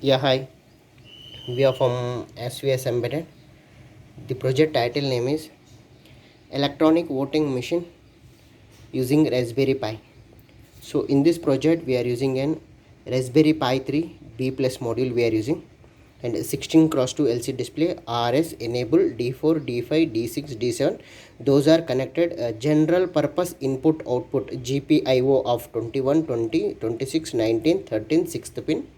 Yeah, hi. We are from SVS Embedded. The project title name is Electronic Voting Machine using Raspberry Pi. So in this project we are using an Raspberry Pi 3 B plus module we are using, and 16 cross 2 LCD display, RS enable D4, D5, D6, D7. Those are connected general purpose input output GPIO of 21, 20, 26, 19, 13, 6th pin,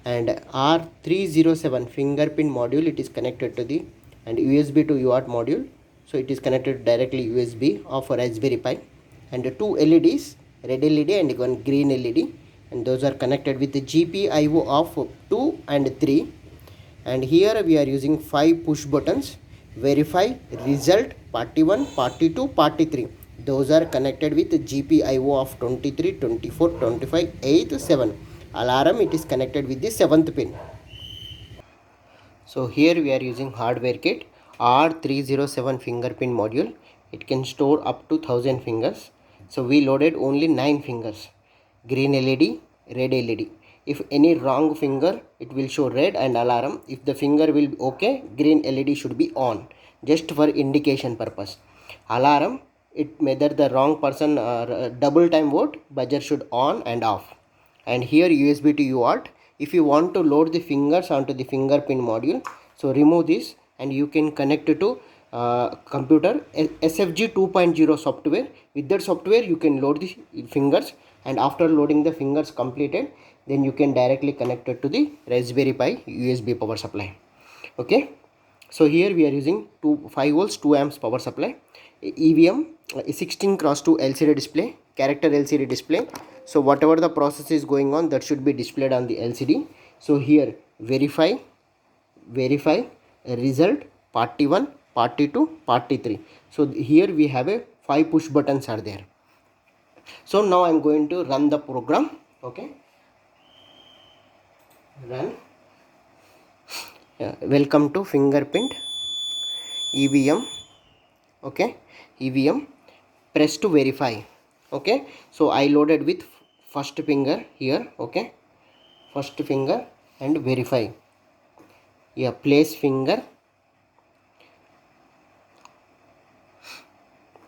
and R307 fingerprint module, it is connected to the, and USB to UART module, so it is connected directly USB of Raspberry Pi, and two LEDs, red LED and one green LED, and those are connected with the GPIO of 2 and 3. And here we are using 5 push buttons: verify, result, party 1, party 2, party 3. Those are connected with GPIO of 23, 24, 25, 8, 7. Alarm, it is connected with the 7th pin. So here we are using hardware kit R307 fingerprint module. It can store up to 1000 fingers. So we loaded only 9 fingers. Green LED, red LED. If any wrong finger, it will show red and alarm. If the finger will be okay, green LED should be on, just for indication purpose. Alarm, it whether the wrong person double time vote, buzzer should on and off. And here USB to UART. If you want to load the fingers onto the fingerprint module, so remove this and you can connect it to computer SFG 2.0 software. With that software you can load the fingers, and after loading the fingers completed, then you can directly connect it to the Raspberry Pi USB power supply. Okay, so here we are using 5 volts 2 amps power supply, EVM, 16 cross 2 LCD display, character LCD display. So whatever the process is going on, that should be displayed on the LCD. So here verify, result, party 1, party 2, party 3. So here we have a 5 push buttons are there. So now I'm going to run the program. Okay, run. Welcome to fingerprint EVM. Okay, EVM, press to verify. Okay, so I loaded with first finger here. Okay, first finger and verify. Yeah, place finger,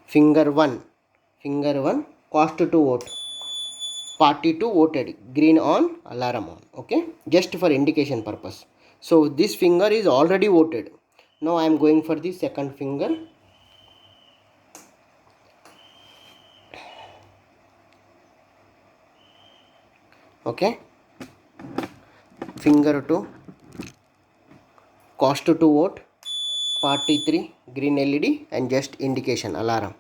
finger 1, finger 1, cost to vote, party 2 voted, green on, alarm on. Okay, just for indication purpose. So this finger is already voted. Now I am going for the second finger. Okay, finger 2, cost to vote, party 3, green LED and just indication alarm.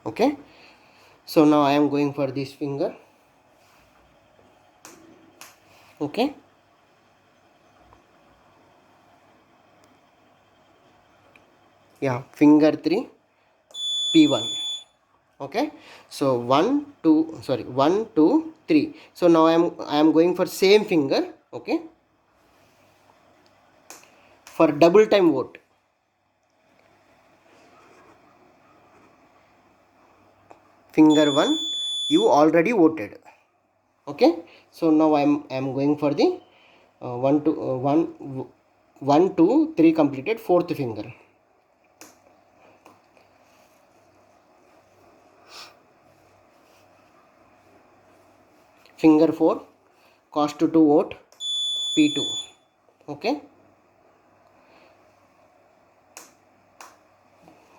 Okay, so now I am going for this finger. Okay, yeah, finger 3, P1. Okay, so 1 2 sorry 1 2 3. So now I am going for same finger. Okay, for double time vote, finger 1, you already voted. Okay, so now I am going for the 1 2 1 2 3 completed, fourth finger. Finger 4, cost to vote, P2. Okay,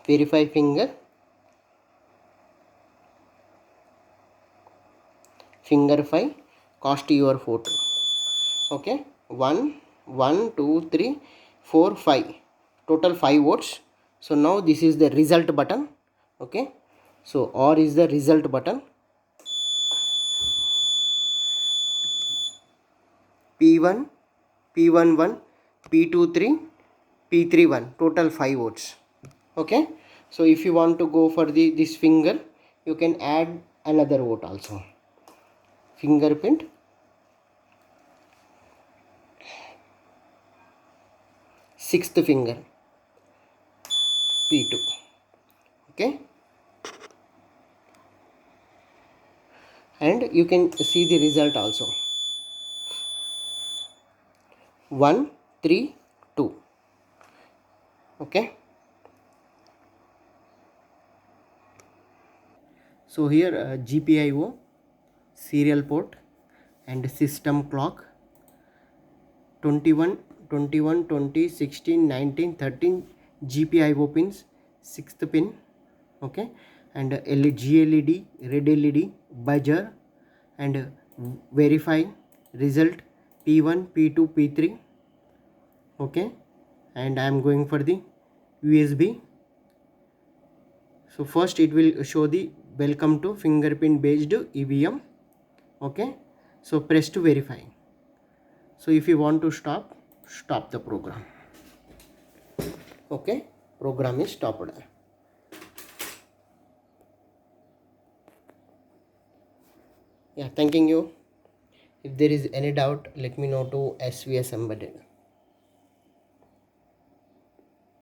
verify finger, finger 5, cost your photo. Okay, 1 1 2 3 4 5, total 5 votes. So now this is the result button. Okay, so or is the result button, P1 P1 1, P2 3, P3 1, total 5 votes. Okay, so if you want to go for the this finger, you can add another vote also. Fingerprint, sixth finger, P2. Okay, and you can see the result also. 1 3 2. Okay, so here GPIO, serial port, and system clock 21 21 20 16 19 13 GPIO pins, 6th pin. Okay, and GLED, red LED, buzzer, and verify result P1 P2 P3. Okay, and I am going for the USB. So first it will show the welcome to fingerprint based EVM. Okay, so press to verify. So if you want to stop the program. Okay, program is stopped. Yeah, thanking you. If there is any doubt, let me know to SVS Embedded.